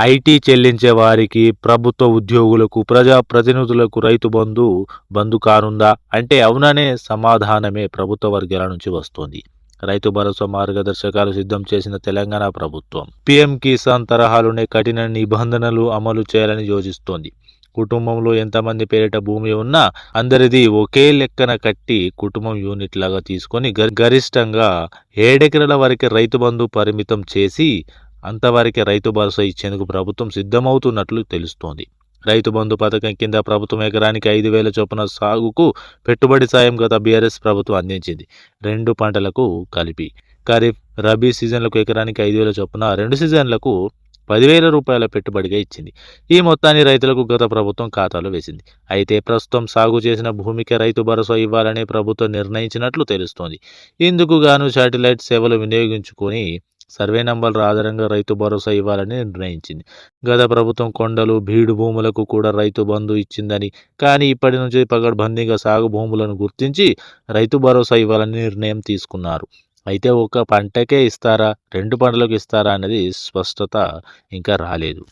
IT చెల్లించే వారికి, ప్రభుత్వ ఉద్యోగులకు, ప్రజా ప్రతినిధులకు రైతు బంధు కానుందా అంటే అవుననే సమాధానమే ప్రభుత్వ వర్గాల నుంచి వస్తోంది. రైతు భరోసా మార్గదర్శకాలు సిద్ధం చేసిన తెలంగాణ ప్రభుత్వం పీఎం కిసాన్ తరహాలోనే కఠిన నిబంధనలు అమలు చేయాలని యోచిస్తోంది. కుటుంబంలో ఎంతమంది పేరిట భూమి ఉన్నా అందరిది ఒకే లెక్కన కట్టి కుటుంబం యూనిట్ లాగా తీసుకొని గరిష్టంగా 7 ఎకరాల వరకే రైతు బంధు పరిమితం చేసి అంతవరకే రైతు భరోసా ఇచ్చేందుకు ప్రభుత్వం సిద్ధమవుతున్నట్లు తెలుస్తోంది. రైతు బంధు పథకం కింద ప్రభుత్వం ఎకరానికి 5,000 చొప్పున సాగుకు పెట్టుబడి సాయం గత బీఆర్ఎస్ ప్రభుత్వం అందించింది. 2 పంటలకు కలిపి ఖరీఫ్, రబీ సీజన్లకు ఎకరానికి 5,000 చొప్పున 2 సీజన్లకు 10,000 రూపాయల పెట్టుబడిగా ఇచ్చింది. ఈ మొత్తాన్ని రైతులకు గత ప్రభుత్వం ఖాతాలో వేసింది. అయితే ప్రస్తుతం సాగు చేసిన భూమికే రైతు భరోసా ఇవ్వాలని ప్రభుత్వం నిర్ణయించినట్లు తెలుస్తోంది. ఇందుకు గాను శాటిలైట్ సేవలు వినియోగించుకొని సర్వే నంబర్ల ఆధారంగా రైతు భరోసా ఇవ్వాలని నిర్ణయించింది. గత ప్రభుత్వం కొండలు, బీడు భూములకు కూడా రైతు బంధు ఇచ్చిందని, కానీ ఇప్పటి నుంచి పకడ్బందీగా సాగు భూములను గుర్తించి రైతు భరోసా ఇవ్వాలని నిర్ణయం తీసుకున్నారు. అయితే ఒక పంటకే ఇస్తారా, 2 పంటలకు ఇస్తారా అనేది స్పష్టత ఇంకా రాలేదు.